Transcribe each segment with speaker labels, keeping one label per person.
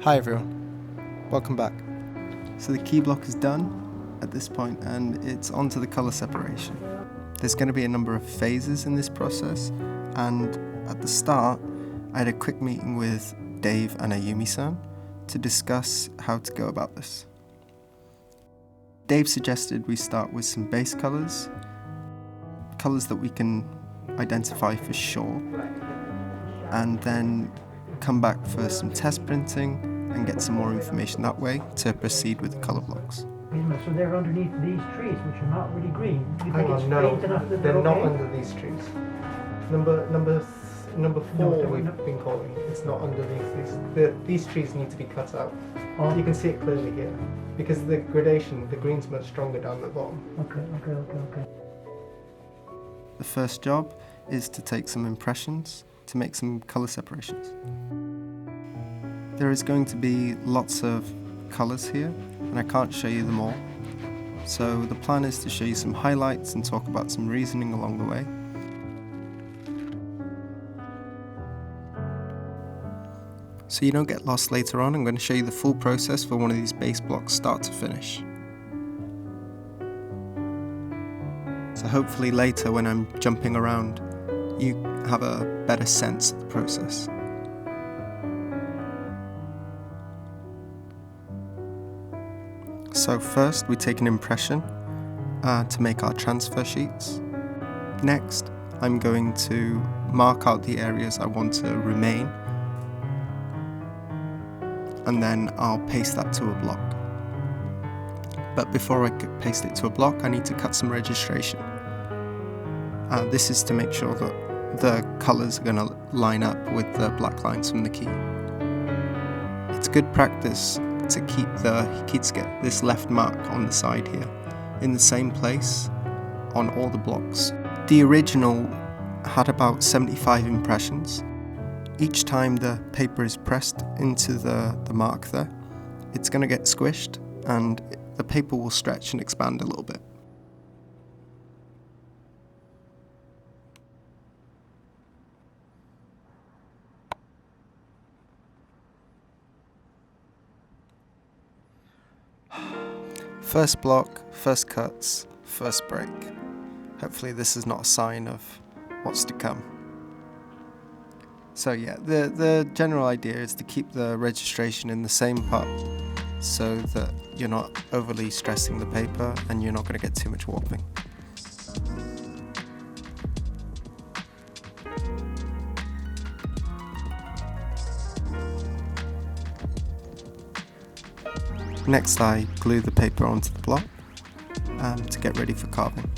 Speaker 1: Hi everyone, welcome back. So the key block is done at this point and it's onto the colour separation. There's going to be a number of phases in this process, and at the start I had a quick meeting with Dave and Ayumi-san to discuss how to go about this. Dave suggested we start with some base colours that we can identify for sure, and then come back for some test printing and get some more information that way to proceed with the colour blocks.
Speaker 2: So they're underneath these trees, which are not really green. You think it's
Speaker 3: no,
Speaker 2: faint enough that
Speaker 3: they're not
Speaker 2: okay?
Speaker 3: under these trees. Number four we've been calling. It's not underneath these trees need to be cut out.
Speaker 2: Oh.
Speaker 3: You can see it clearly here because the gradation, the green's much stronger down the bottom.
Speaker 2: Okay.
Speaker 1: The first job is to take some impressions to make some colour separations. There is going to be lots of colours here, and I can't show you them all. So the plan is to show you some highlights and talk about some reasoning along the way. So you don't get lost later on, I'm going to show you the full process for one of these base blocks start to finish. So hopefully later when I'm jumping around, you have a better sense of the process. So first we take an impression to make our transfer sheets. Next I'm going to mark out the areas I want to remain, and then I'll paste that to a block. But before I paste it to a block, I need to cut some registration. This is to make sure that the colours are going to line up with the black lines from the key. It's good practice to keep the hikitsuke, this left mark on the side here, in the same place on all the blocks. The original had about 75 impressions. Each time the paper is pressed into the mark there, it's going to get squished and the paper will stretch and expand a little bit. First block, first cuts, first break. Hopefully this is not a sign of what's to come. So yeah, the general idea is to keep the registration in the same part so that you're not overly stressing the paper and you're not going to get too much warping. Next I glue the paper onto the block to get ready for carving.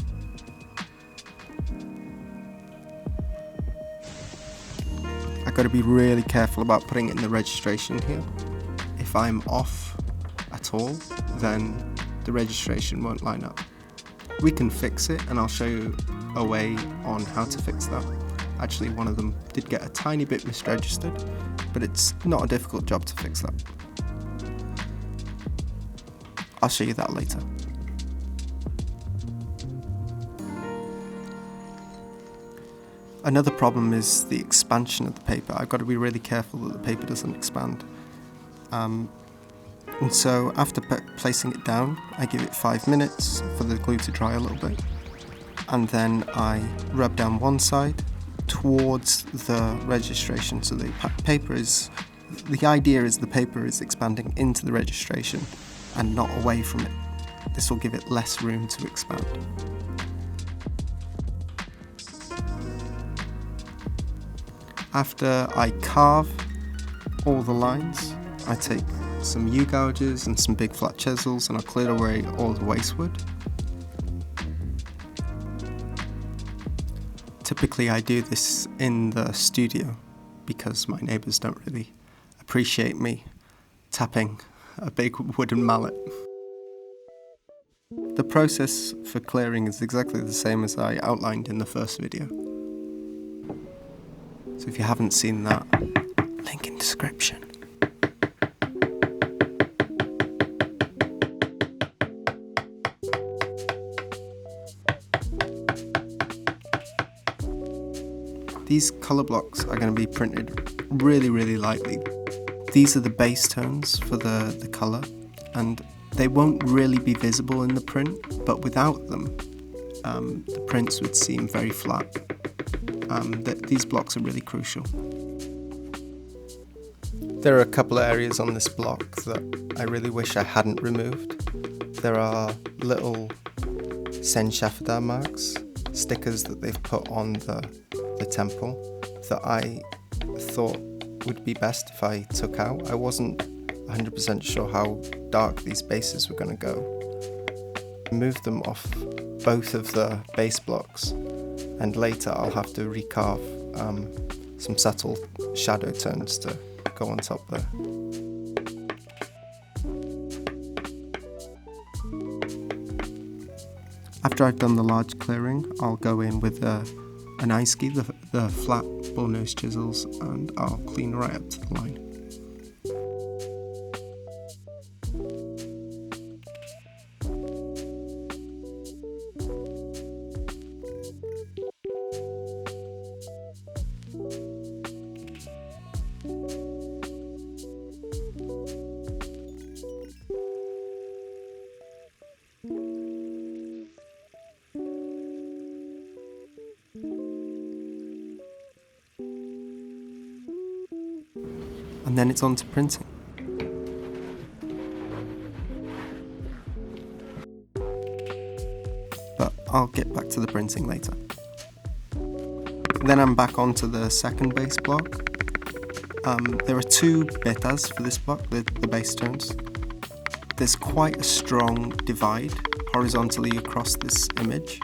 Speaker 1: I've got to be really careful about putting in the registration here. If I'm off at all, then the registration won't line up. We can fix it, and I'll show you a way on how to fix that. Actually, one of them did get a tiny bit misregistered, but it's not a difficult job to fix that. I'll show you that later. Another problem is the expansion of the paper. I've got to be really careful that the paper doesn't expand. And so after placing it down, I give it 5 minutes for the glue to dry a little bit. And then I rub down one side towards the registration. So the idea is the paper is expanding into the registration and not away from it. This will give it less room to expand. After I carve all the lines, I take some U-gouges and some big flat chisels and I'll clear away all the waste wood. Typically I do this in the studio because my neighbours don't really appreciate me tapping a big wooden mallet. The process for clearing is exactly the same as I outlined in the first video. So if you haven't seen that, link in description. These colour blocks are going to be printed really lightly. These are the base tones for the colour, and they won't really be visible in the print, but without them, the prints would seem very flat. These blocks are really crucial. There are a couple of areas on this block that I really wish I hadn't removed. There are little Senshafada marks, stickers that they've put on the temple that I thought would be best if I took out. I wasn't 100% sure how dark these bases were going to go. I moved them off both of the base blocks, and later I'll have to recarve some subtle shadow tones to go on top there. After I've done the large clearing, I'll go in with an ice ski, the flat bullnose chisels, and I'll clean right up to the line. And then it's on to printing. But I'll get back to the printing later. Then I'm back onto the second base block. There are two betas for this block, the base tones. There's quite a strong divide horizontally across this image.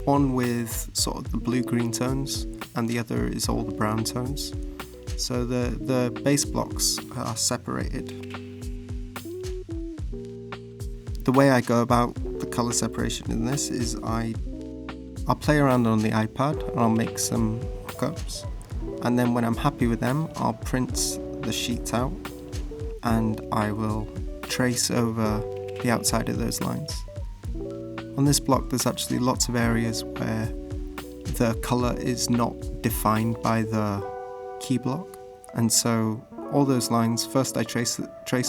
Speaker 1: One with sort of the blue-green tones, and the other is all the brown tones. So the base blocks are separated. The way I go about the colour separation in this is I'll play around on the iPad and I'll make some mock-ups, and then when I'm happy with them, I'll print the sheet out and I will trace over the outside of those lines. On this block there's actually lots of areas where the colour is not defined by the key block, and so all those lines, first I trace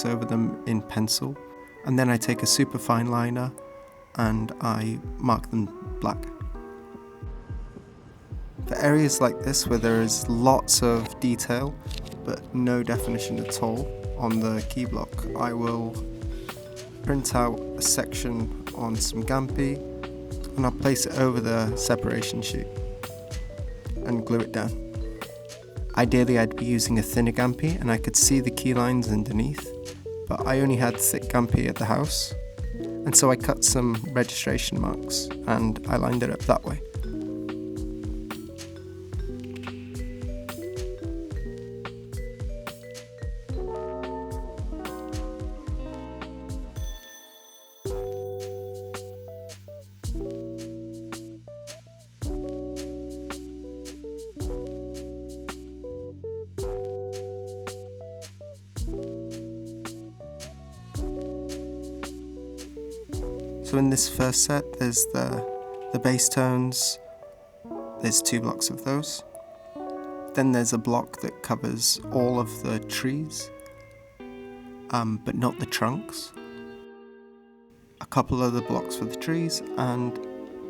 Speaker 1: over them in pencil, and then I take a super fine liner and I mark them black. For areas like this where there is lots of detail but no definition at all on the key block, I will print out a section on some Gampi and I'll place it over the separation sheet and glue it down. Ideally I'd be using a thinner Gampi and I could see the key lines underneath, but I only had thick Gampi at the house, and so I cut some registration marks and I lined it up that way. So in this first set there's the base tones, there's 2 blocks of those. Then there's a block that covers all of the trees, but not the trunks. A couple other blocks for the trees and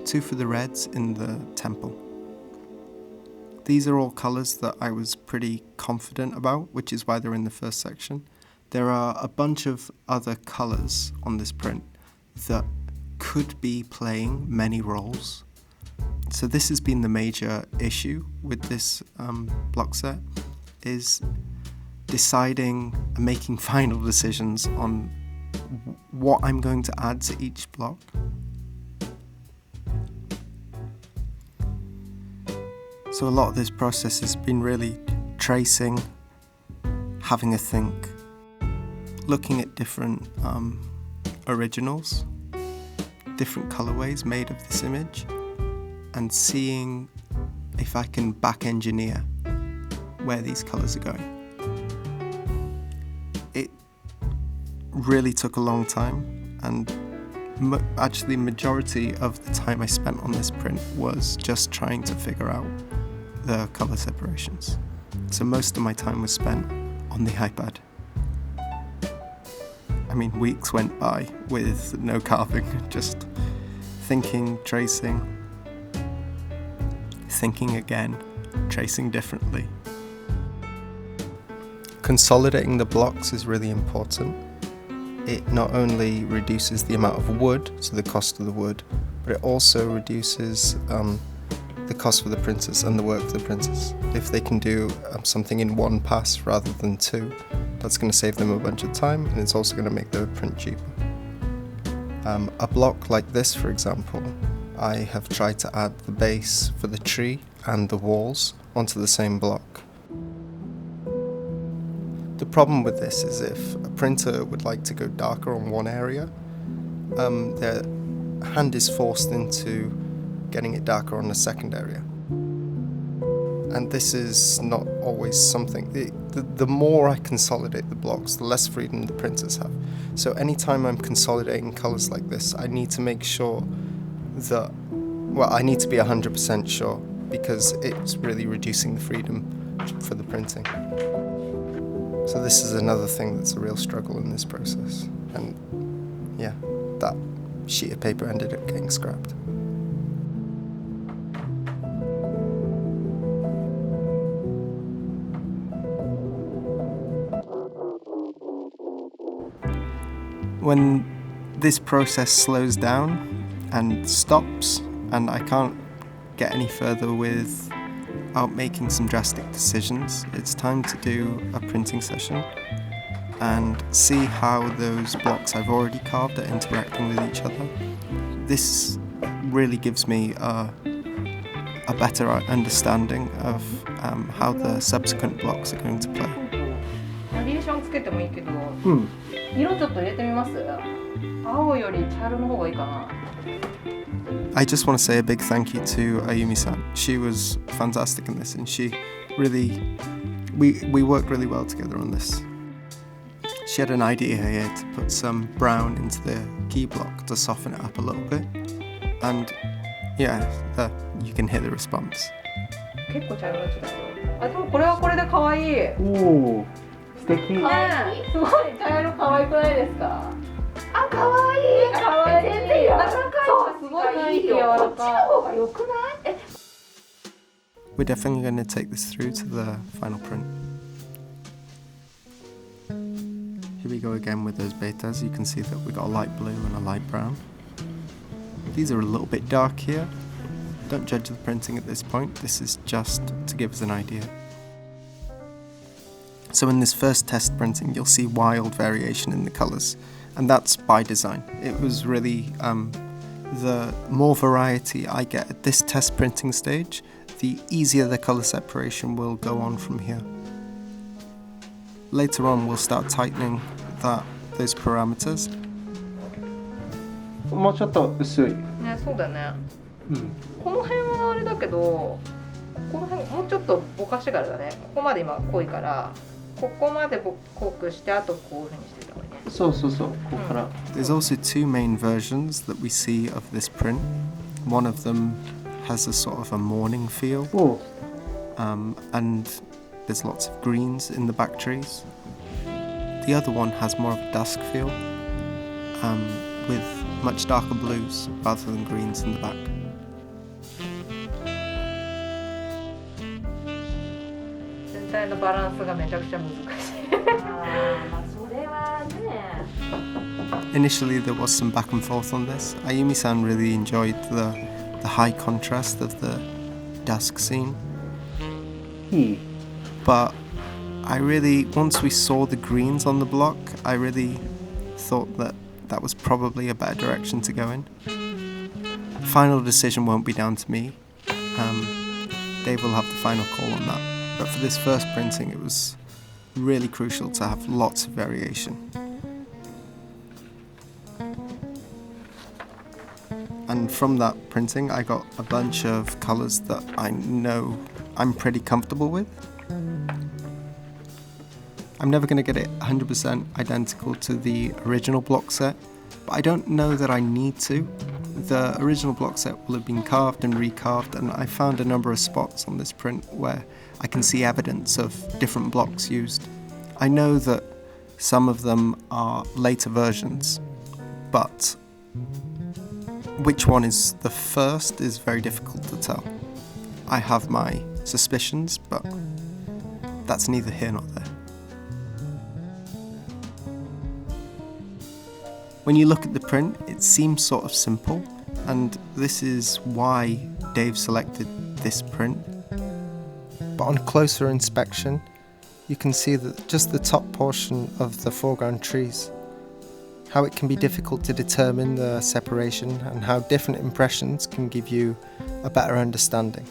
Speaker 1: 2 for the reds in the temple. These are all colours that I was pretty confident about, which is why they're in the first section. There are a bunch of other colours on this print that could be playing many roles. So this has been the major issue with this block set, is deciding and making final decisions on what I'm going to add to each block. So a lot of this process has been really tracing, having a think, looking at different originals, different colorways made of this image, and seeing if I can back engineer where these colors are going. It really took a long time, and actually majority of the time I spent on this print was just trying to figure out the color separations. So most of my time was spent on the iPad. I mean, weeks went by with no carving, just thinking, tracing, thinking again, tracing differently. Consolidating the blocks is really important. It not only reduces the amount of wood, so the cost of the wood, but it also reduces the cost for the printers and the work for the printers. If they can do something in one pass rather than two, that's going to save them a bunch of time, and it's also going to make the print cheaper. A block like this, for example, I have tried to add the base for the tree and the walls onto the same block. The problem with this is if a printer would like to go darker on one area, their hand is forced into getting it darker on the second area. And this is not always something. The more I consolidate the blocks, the less freedom the printers have. So anytime I'm consolidating colours like this, I need to make sure that, I need to be 100% sure, because it's really reducing the freedom for the printing. So this is another thing that's a real struggle in this process. And yeah, that sheet of paper ended up getting scrapped. When this process slows down and stops, and I can't get any further without making some drastic decisions, it's time to do a printing session and see how those blocks I've already carved are interacting with each other. This really gives me a better understanding of how the subsequent blocks are going to play.
Speaker 4: バリエーションつけてもいいけど、色ちょっと入れてみます？青より茶色の方がいいかな。
Speaker 1: I just want to say a big thank you to Ayumi-san. She was fantastic in this, and she really, we worked really well together on this. She had an idea here to put some brown into the key block to soften it up a little bit, and yeah, you can hear the response.
Speaker 4: 結構茶色になっちゃったけど。あ、でもこれはこれで可愛い。
Speaker 3: おー、素敵。
Speaker 4: ねえ、すごい茶色可愛くないですか？あ、可愛い。可愛い。全然柔らかい。そう、すごいいいよ。こっちの方が良くない？
Speaker 1: We're definitely going to take this through to the final print. Here we go again with those betas. You can see that we got a light blue and a light brown. These are a little bit dark here. Don't judge the printing at this point. This is just to give us an idea. So in this first test printing, you'll see wild variation in the colours, and that's by design. It was really the more variety I get at this test printing stage, the easier the colour separation will go on from here. Later on, we'll start tightening those parameters.
Speaker 3: もうちょっと薄い。
Speaker 4: ね、そうだね。この辺はあれだけど、この辺もうちょっとぼかしがあるだね。ここまで今濃いから、ここまで濃くして、あとこういう風にしてた方がいいね。
Speaker 3: そうそうそう、ここから。
Speaker 1: There's also two main versions that we see of this print. One of them has a sort of a morning feel, and there's lots of greens in the back trees. The other one has more of a dusk feel, with much darker blues rather than greens in the back.
Speaker 4: 全体のバランスがめちゃくちゃ難しい。まあそれはね。
Speaker 1: Initially, there was some back and forth on this. Ayumi-san really enjoyed the high contrast of the dusk scene. But once we saw the greens on the block, I really thought that was probably a better direction to go in. Final decision won't be down to me. Dave will have the final call on that. But for this first printing, it was really crucial to have lots of variation. And from that printing, I got a bunch of colours that I know I'm pretty comfortable with. I'm never going to get it 100% identical to the original block set, but I don't know that I need to. The original block set will have been carved and recarved, and I found a number of spots on this print where I can see evidence of different blocks used. I know that some of them are later versions, but which one is the first is very difficult to tell. I have my suspicions, but that's neither here nor there. When you look at the print, it seems sort of simple, and this is why Dave selected this print. But on closer inspection, you can see that just the top portion of the foreground trees, how it can be difficult to determine the separation and how different impressions can give you a better understanding.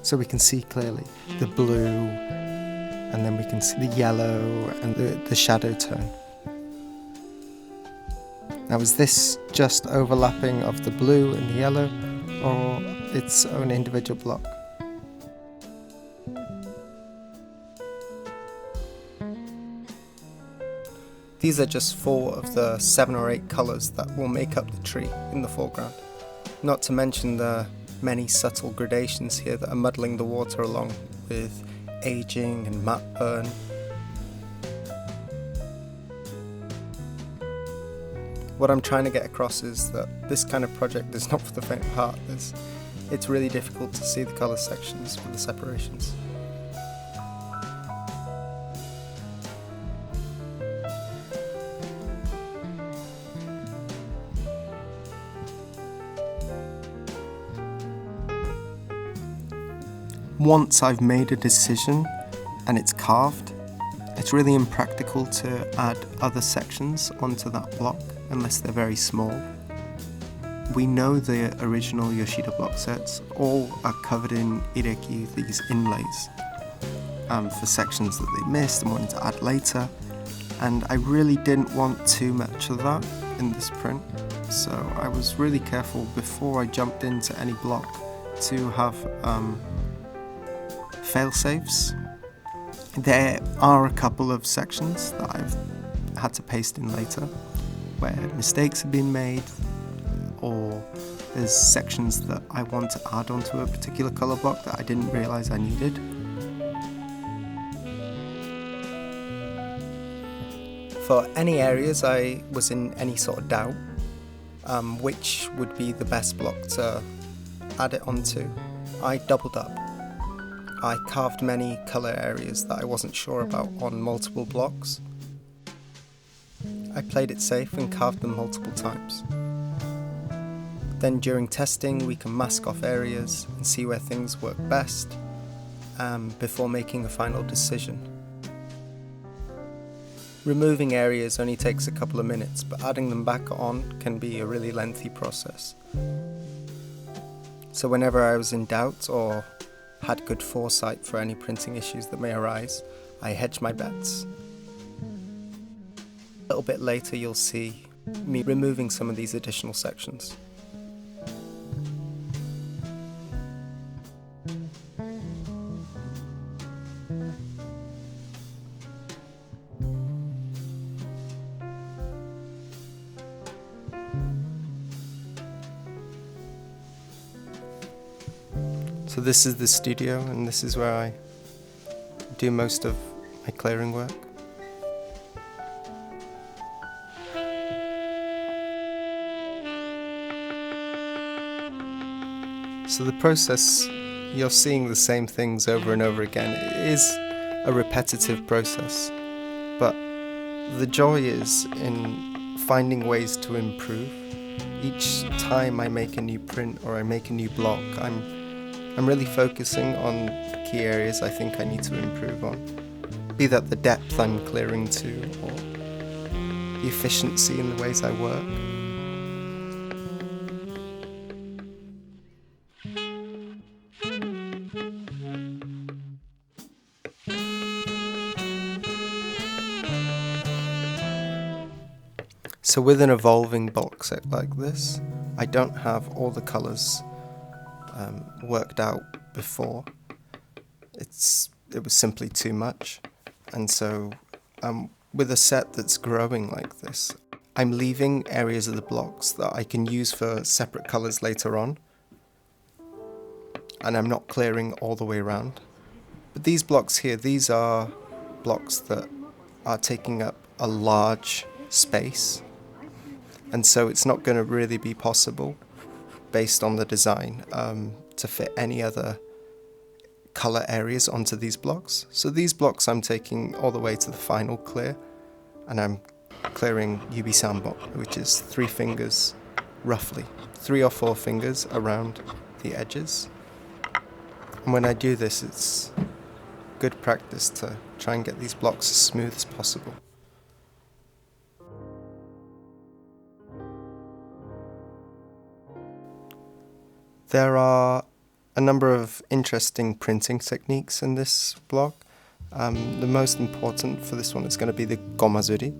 Speaker 1: So we can see clearly the blue, and then we can see the yellow and the shadow tone. Now, is this just overlapping of the blue and the yellow, or its own individual block? These are just 4 of the 7 or 8 colours that will make up the tree in the foreground. Not to mention the many subtle gradations here that are muddling the water along with aging and matte burn. What I'm trying to get across is that this kind of project is not for the faint of heart. It's really difficult to see the colour sections with the separations. Once I've made a decision and it's carved, it's really impractical to add other sections onto that block unless they're very small. We know the original Yoshida block sets all are covered in ireki, these inlays, for sections that they missed and wanted to add later, and I really didn't want too much of that in this print, so I was really careful before I jumped into any block to have fail-safes. There are a couple of sections that I've had to paste in later where mistakes have been made, or there's sections that I want to add onto a particular colour block that I didn't realise I needed. For any areas I was in any sort of doubt, which would be the best block to add it onto, I doubled up. I carved many colour areas that I wasn't sure about on multiple blocks. I played it safe and carved them multiple times. Then during testing we can mask off areas and see where things work best before making a final decision. Removing areas only takes a couple of minutes, but adding them back on can be a really lengthy process. So whenever I was in doubt or had good foresight for any printing issues that may arise, I hedged my bets. A little bit later you'll see me removing some of these additional sections. So this is the studio, and this is where I do most of my clearing work. So the process, you're seeing the same things over and over again. It is a repetitive process, but the joy is in finding ways to improve. Each time I make a new print or I make a new block, I'm really focusing on the key areas I think I need to improve on. Be that the depth I'm clearing to, or the efficiency in the ways I work. So with an evolving bulk set like this, I don't have all the colours worked out before. It was simply too much, and so with a set that's growing like this, I'm leaving areas of the blocks that I can use for separate colours later on, and I'm not clearing all the way around. But these blocks here, these are blocks that are taking up a large space, and so it's not going to really be possible, based on the design, to fit any other color areas onto these blocks. So these blocks I'm taking all the way to the final clear, and I'm clearing Yubi Sanbo, which is 3 fingers, roughly 3 or 4 fingers around the edges. And when I do this, it's good practice to try and get these blocks as smooth as possible. There are a number of interesting printing techniques in this block. The most important for this one is going to be the Gomazuri.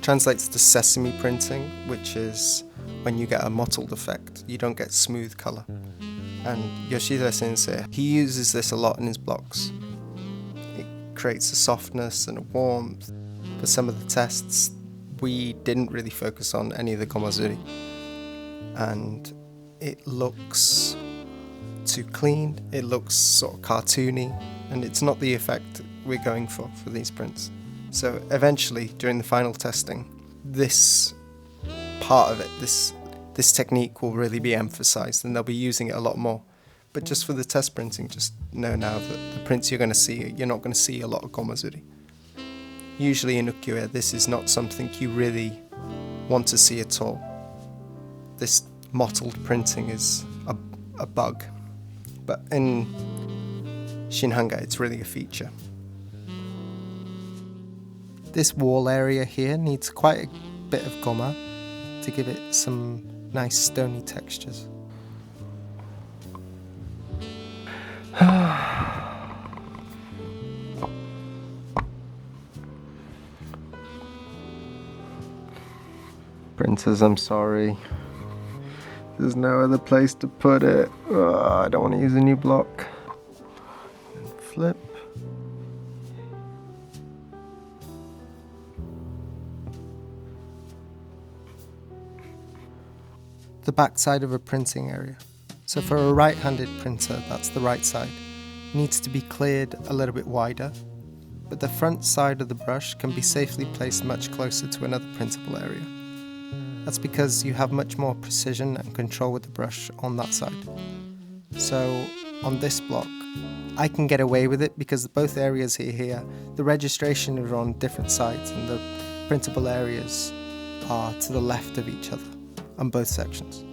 Speaker 1: Translates to sesame printing, which is when you get a mottled effect, you don't get smooth color. And Yoshida sensei, he uses this a lot in his blocks. It creates a softness and a warmth. For some of the tests, we didn't really focus on any of the Gomazuri, and it looks too clean, it looks sort of cartoony, and it's not the effect we're going for these prints. So eventually, during the final testing, this part of it, this technique will really be emphasized, and they'll be using it a lot more. But just for the test printing, just know now that the prints you're going to see, you're not going to see a lot of Gomazuri. Usually in ukiyo-e, this is not something you really want to see at all. This mottled printing is a bug, but in Shinhanga it's really a feature. This wall area here needs quite a bit of goma to give it some nice stony textures. Printers, I'm sorry. There's no other place to put it. I don't want to use a new block. Flip. The back side of a printing area. So for a right-handed printer, that's the right side. Needs to be cleared a little bit wider, but the front side of the brush can be safely placed much closer to another printable area. That's because you have much more precision and control with the brush on that side. So on this block, I can get away with it because both areas here, the registration are on different sides and the printable areas are to the left of each other on both sections.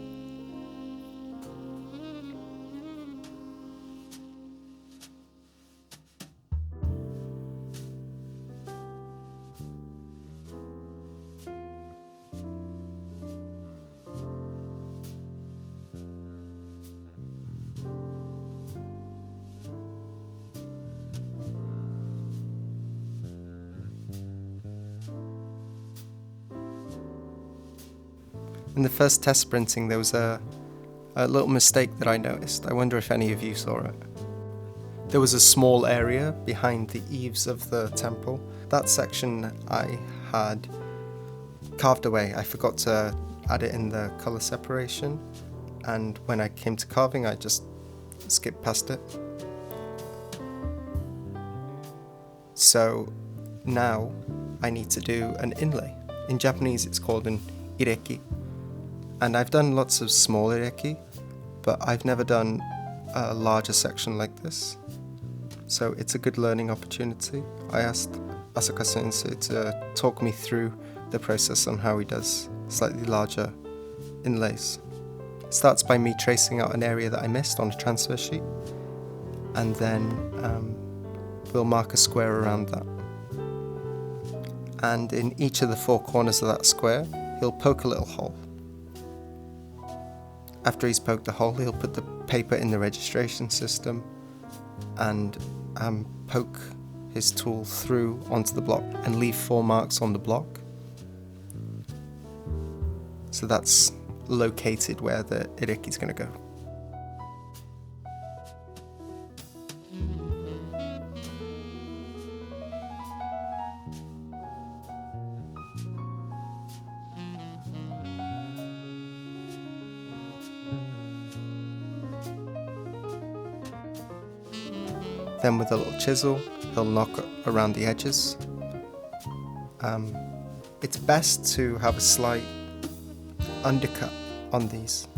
Speaker 1: In the first test printing, there was a little mistake that I noticed. I wonder if any of you saw it. There was a small area behind the eaves of the temple. That section I had carved away. I forgot to add it in the color separation, and when I came to carving, I just skipped past it. So now I need to do an inlay. In Japanese, it's called an ireki. And I've done lots of small ireki, but I've never done a larger section like this. So it's a good learning opportunity. I asked Asaka Sensei to talk me through the process on how he does slightly larger inlays. It starts by me tracing out an area that I missed on a transfer sheet, and then we'll mark a square around that. And in each of the 4 corners of that square, he'll poke a little hole. After he's poked the hole, he'll put the paper in the registration system and poke his tool through onto the block and leave 4 marks on the block. So that's located where the ireki is going to go. Then with a little chisel, they'll knock around the edges. It's best to have a slight undercut on these.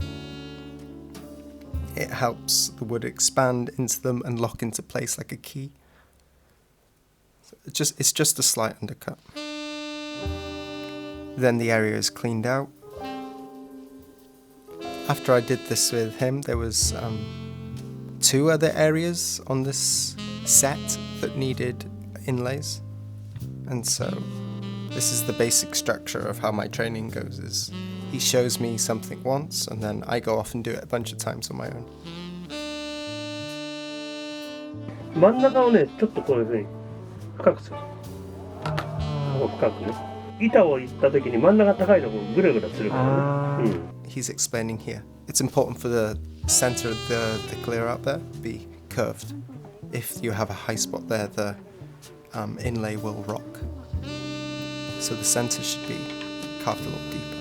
Speaker 1: It helps the wood expand into them and lock into place like a key. So it's just a slight undercut. Then the area is cleaned out. After I did this with him, there was 2 other areas on this set that needed inlays. And so this is the basic structure of how my training goes. Is he shows me something once and then I go off and do it a bunch of times on my own.
Speaker 5: 真ん中をね、ちょっとこういうふうに深くする。深くね。板をいった時に真ん中高いところぐらぐらするからね。
Speaker 1: He's explaining here. It's important for the center of the clear out there be curved. If you have a high spot there, the inlay will rock. So the center should be carved a little deeper.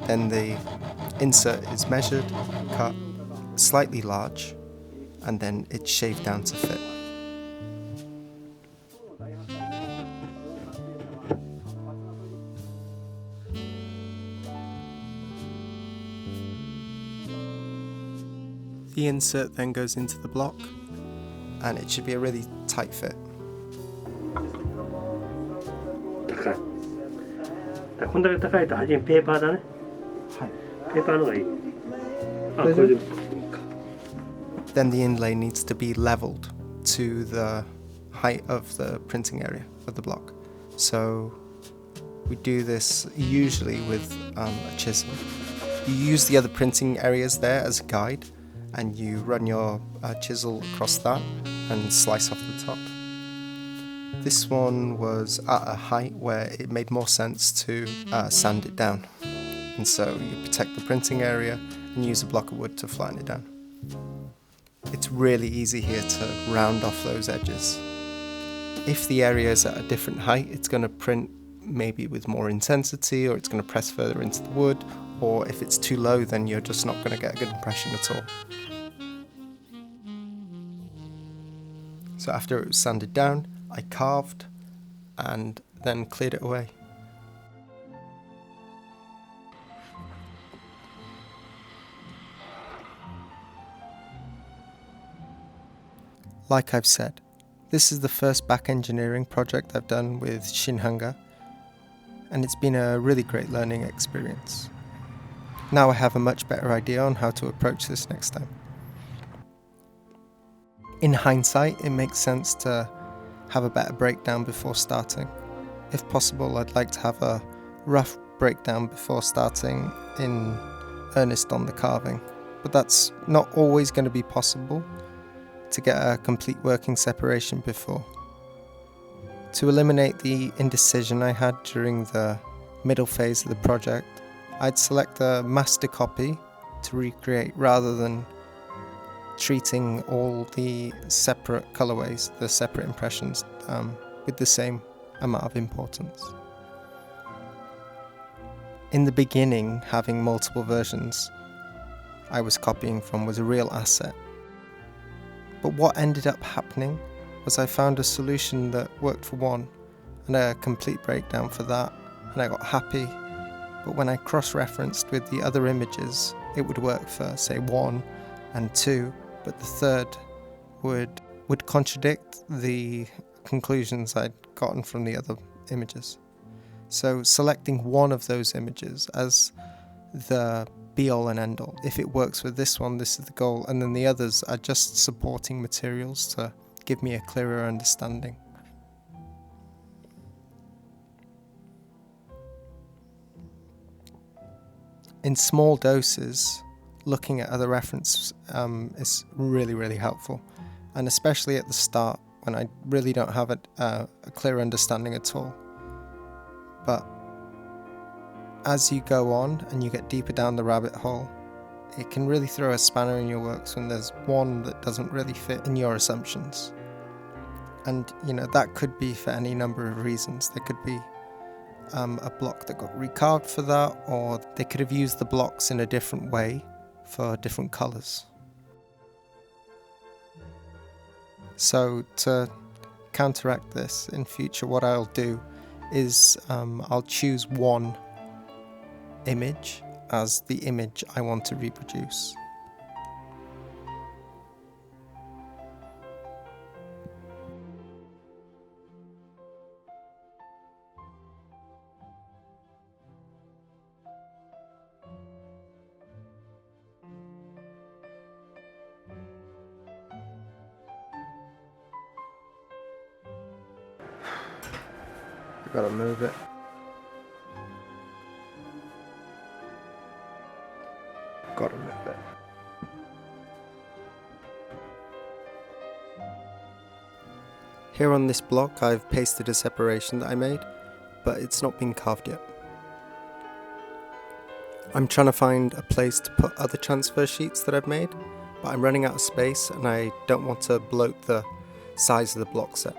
Speaker 1: Then the insert is measured, cut, slightly large, and then it's shaved down to fit. The insert then goes into the block, and it should be a really tight fit.
Speaker 5: 高い。こんだけ高いと初めペーパーだね。
Speaker 2: はい。
Speaker 5: ペーパーの方がいい。あ、これで。
Speaker 1: Then the inlay needs to be leveled to the height of the printing area of the block. So we do this usually with a chisel. You use the other printing areas there as a guide, and you run your chisel across that and slice off the top. This one was at a height where it made more sense to sand it down. And so you protect the printing area and use a block of wood to flatten it down. It's really easy here to round off those edges. If the area is at a different height, it's going to print maybe with more intensity, or it's going to press further into the wood, or if it's too low, then you're just not going to get a good impression at all. So after it was sanded down, I carved and then cleared it away. Like I've said, this is the first back engineering project I've done with Shinhanga, and it's been a really great learning experience. Now I have a much better idea on how to approach this next time. In hindsight, it makes sense to have a better breakdown before starting. If possible, I'd like to have a rough breakdown before starting in earnest on the carving, but that's not always going to be possible to get a complete working separation before. To eliminate the indecision I had during the middle phase of the project, I'd select a master copy to recreate rather than treating all the separate colorways, the separate impressions, with the same amount of importance. In the beginning, having multiple versions I was copying from was a real asset. But what ended up happening was I found a solution that worked for one and a complete breakdown for that, and I got happy. But when I cross-referenced with the other images, it would work for, say, 1 and 2, but the third would contradict the conclusions I'd gotten from the other images. So selecting one of those images as the be-all and end-all. If it works with this one, this is the goal, and then the others are just supporting materials to give me a clearer understanding. In small doses, looking at other reference is really, really helpful, and especially at the start when I really don't have a clear understanding at all. But as you go on and you get deeper down the rabbit hole, it can really throw a spanner in your works when there's one that doesn't really fit in your assumptions. And that could be for any number of reasons. There could be a block that got recarved for that, or they could have used the blocks in a different way for different colours. So to counteract this in future, what I'll do is I'll choose one image as the image I want to reproduce. I've got to move it. Got to move it. Here on this block I've pasted a separation that I made, but it's not been carved yet. I'm trying to find a place to put other transfer sheets that I've made, but I'm running out of space and I don't want to bloat the size of the block set.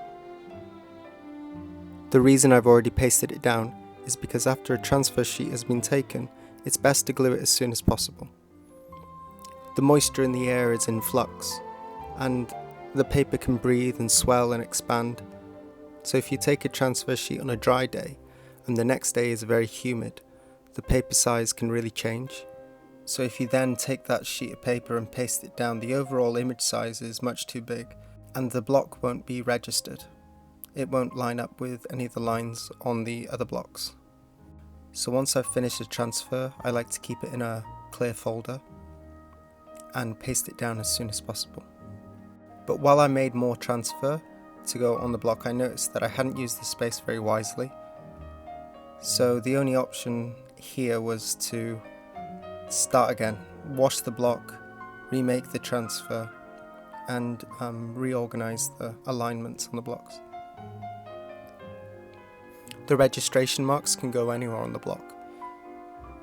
Speaker 1: The reason I've already pasted it down is because after a transfer sheet has been taken, it's best to glue it as soon as possible. The moisture in the air is in flux, and the paper can breathe and swell and expand. So if you take a transfer sheet on a dry day, and the next day is very humid, the paper size can really change. So if you then take that sheet of paper and paste it down, the overall image size is much too big, and the block won't be registered. It won't line up with any of the lines on the other blocks. So once I've finished a transfer, I like to keep it in a clear folder and paste it down as soon as possible. But while I made more transfer to go on the block, I noticed that I hadn't used the space very wisely. So the only option here was to start again, wash the block, remake the transfer, and reorganize the alignments on the blocks. The registration marks can go anywhere on the block.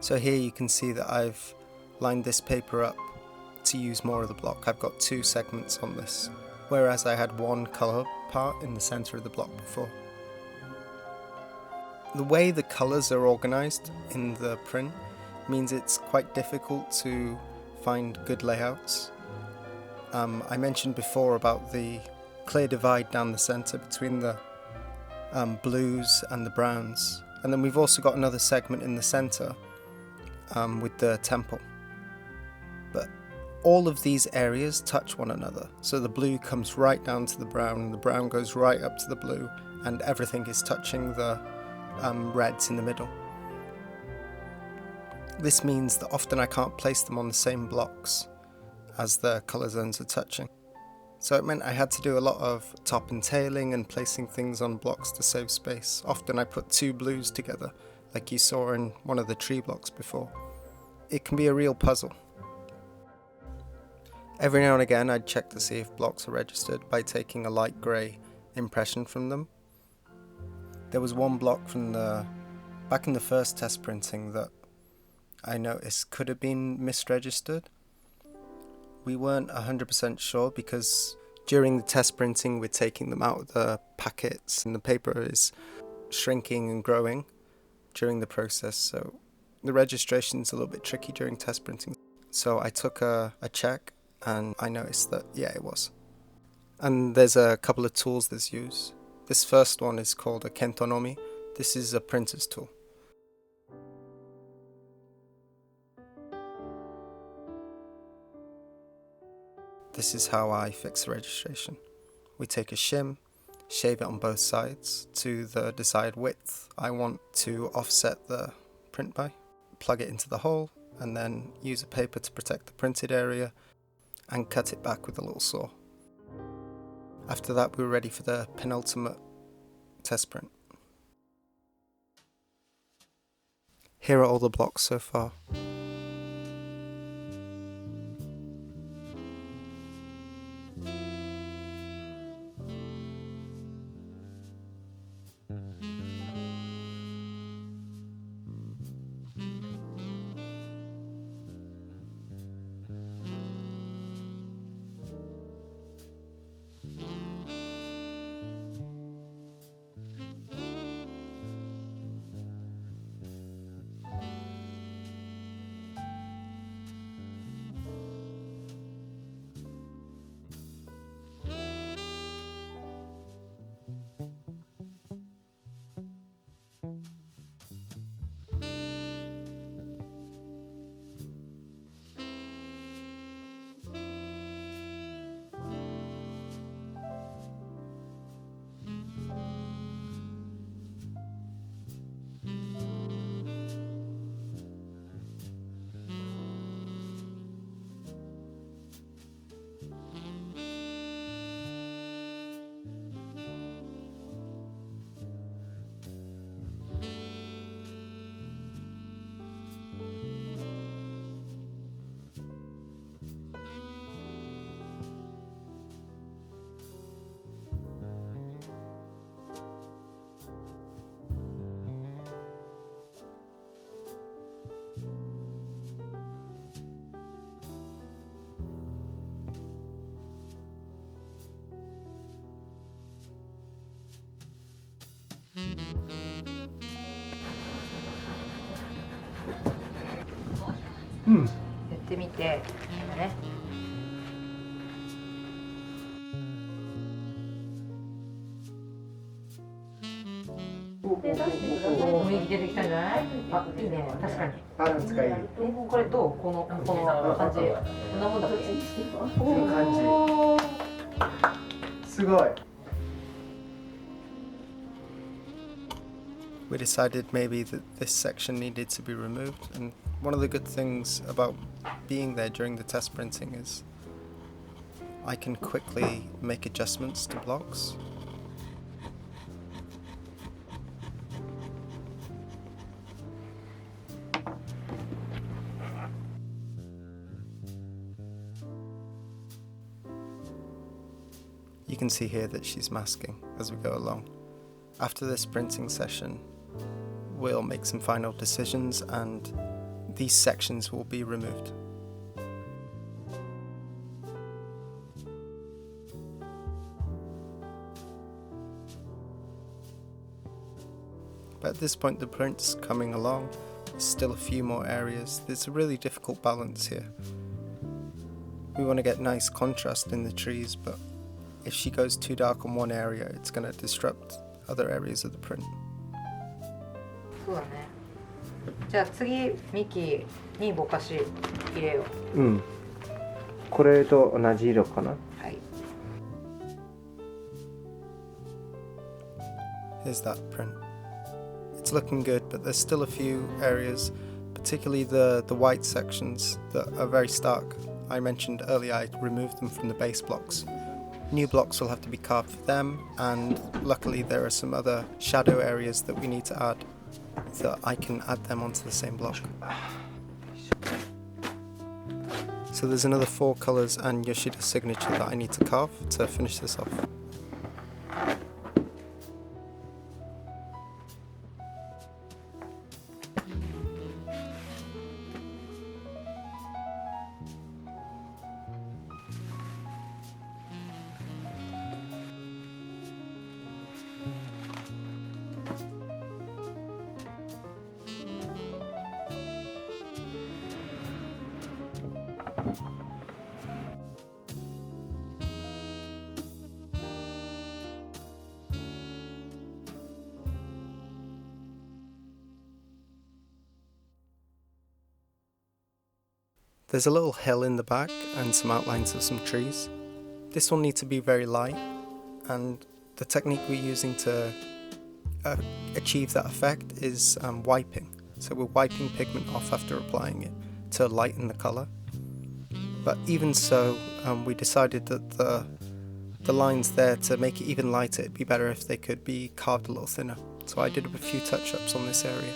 Speaker 1: So here you can see that I've lined this paper up to use more of the block. I've got 2 segments on this, whereas I had one colour part in the centre of the block before. The way the colours are organised in the print means it's quite difficult to find good layouts. I mentioned before about the clear divide down the centre between the blues and the browns, and then we've also got another segment in the centre with the temple. But all of these areas touch one another, so the blue comes right down to the brown, and the brown goes right up to the blue, and everything is touching the reds in the middle. This means that often I can't place them on the same blocks as the colour zones are touching. So it meant I had to do a lot of top and tailing and placing things on blocks to save space. Often I put 2 blues together, like you saw in one of the tree blocks before. It can be a real puzzle. Every now and again I'd check to see if blocks are registered by taking a light grey impression from them. There was one block from back in the first test printing that I noticed could have been misregistered. We weren't 100% sure because during the test printing we're taking them out of the packets and the paper is shrinking and growing during the process, so the registration's a little bit tricky during test printing. So I took a check and I noticed that yeah, it was. And there's a couple of tools that's used. This first one is called a kentonomi. This is a printer's tool. This is how I fix the registration. We take a shim, shave it on both sides to the desired width I want to offset the print by, plug it into the hole, and then use a paper to protect the printed area and cut it back with a little saw. After that we were ready for the penultimate test print. Here are all the blocks so far.
Speaker 5: うん
Speaker 4: やってみてね。雰囲気出てきたんじゃない？あ、いいね、確かに。
Speaker 3: バランスがいい。
Speaker 4: これどう？この感じ。こんなもんだっけ？
Speaker 3: いい感じ。すごい。
Speaker 1: We decided maybe that this section needed to be removed, and one of the good things about being there during the test printing is I can quickly make adjustments to blocks. You can see here that she's masking as we go along. After this printing session, we'll make some final decisions and these sections will be removed. But at this point the print's coming along. There's still a few more areas. There's a really difficult balance here. We want to get nice contrast in the trees, but if she goes too dark on one area, it's going to disrupt other areas of the print.
Speaker 4: そうだね。じゃあ次ミキにぼかし入れよ
Speaker 3: うん。これと同じ色かな。
Speaker 4: う。はい。
Speaker 1: Here's that print. It's looking good, but there's still a few areas, particularly the white sections that are very stark. I mentioned earlier I removed them from the base blocks. New blocks will have to be carved for them, and luckily there are some other shadow areas that we need to add, so I can add them onto the same block. So there's another 4 colours and Yoshida's signature that I need to carve to finish this off. There's a little hill in the back and some outlines of some trees. This will need to be very light, and the technique we're using to achieve that effect is wiping. So we're wiping pigment off after applying it to lighten the colour. But even so, we decided that the lines there, to make it even lighter, it'd be better if they could be carved a little thinner. So I did a few touch-ups on this area.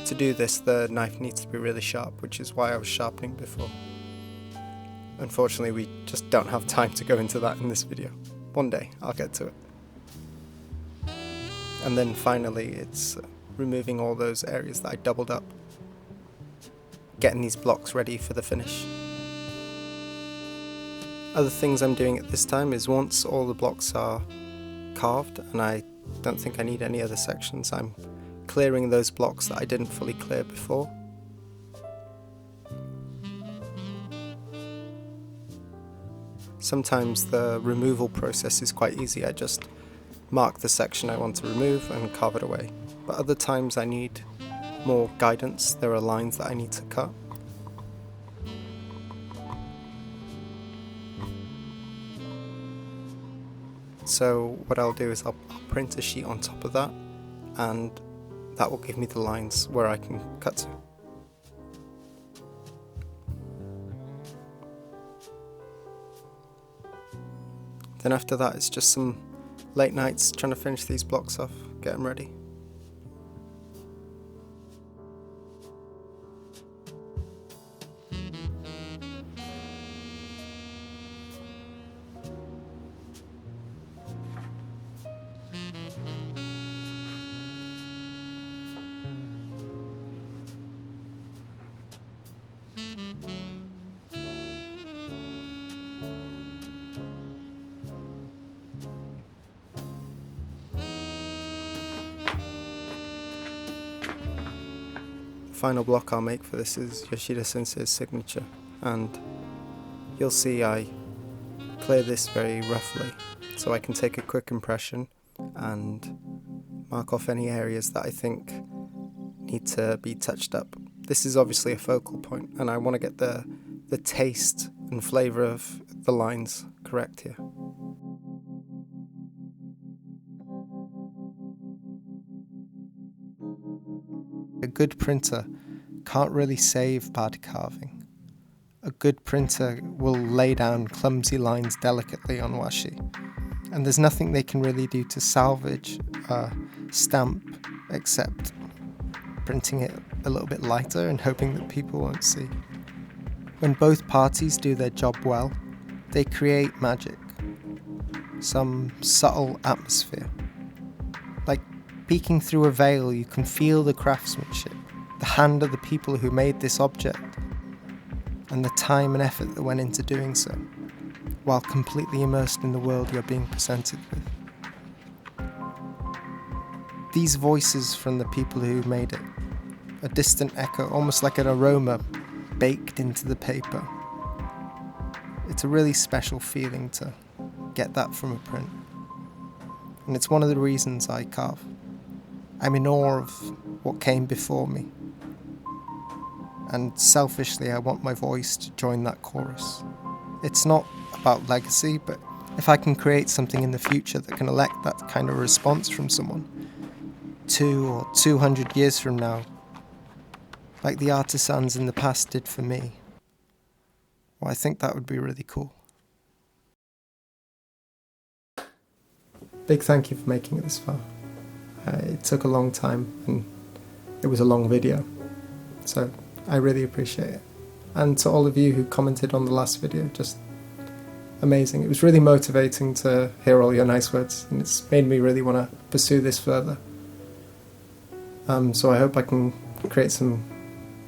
Speaker 1: To do this, the knife needs to be really sharp, which is why I was sharpening before. Unfortunately, we just don't have time to go into that in this video. One day, I'll get to it. And then finally, it's removing all those areas that I doubled up. Getting these blocks ready for the finish. Other things I'm doing at this time is once all the blocks are carved, and I don't think I need any other sections, I'm clearing those blocks that I didn't fully clear before. Sometimes the removal process is quite easy. I just mark the section I want to remove and carve it away. But other times I need more guidance. There are lines that I need to cut. So what I'll do is I'll print a sheet on top of that, and that will give me the lines where I can cut to. Then after that, it's just some late nights trying to finish these blocks off, get them ready. final block I'll make for this is Yoshida Sensei's signature, and you'll see I clear this very roughly so I can take a quick impression and mark off any areas that I think need to be touched up. This is obviously a focal point, and I want to get the taste and flavour of the lines correct here. A good printer can't really save bad carving. A good printer will lay down clumsy lines delicately on washi, and there's nothing they can really do to salvage a stamp except printing it a little bit lighter and hoping that people won't see. When both parties do their job well, they create magic, some subtle atmosphere. Like peeking through a veil, you can feel the craftsmanship, the hand of the people who made this object, and the time and effort that went into doing so, while completely immersed in the world you're being presented with. These voices from the people who made it, a distant echo, almost like an aroma baked into the paper. It's a really special feeling to get that from a print. And it's one of the reasons I carve. I'm in awe of what came before me. And selfishly, I want my voice to join that chorus. It's not about legacy, but if I can create something in the future that can elect that kind of response from someone, 200 or 200 years from now, like the artisans in the past did for me, well, I think that would be really cool. Big thank you for making it this far. It took a long time and it was a long video, so I really appreciate it. And to all of you who commented on the last video, just amazing. It was really motivating to hear all your nice words, and it's made me really want to pursue this further. So I hope I can create some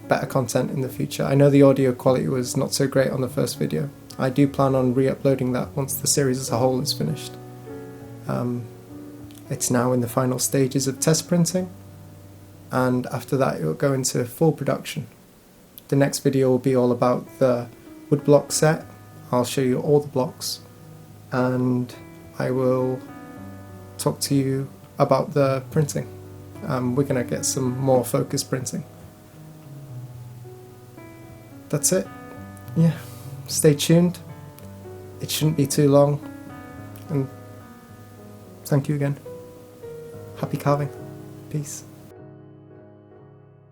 Speaker 1: better content in the future. I know the audio quality was not so great on the first video. I do plan on re-uploading that once the series as a whole is finished. It's now in the final stages of test printing, and after that it will go into full production. The next video will be all about the woodblock set. I'll show you all the blocks, and I will talk to you about the printing. We're going to get some more focused printing. That's it. Yeah, stay tuned. It shouldn't be too long, and thank you again. Happy carving. Peace.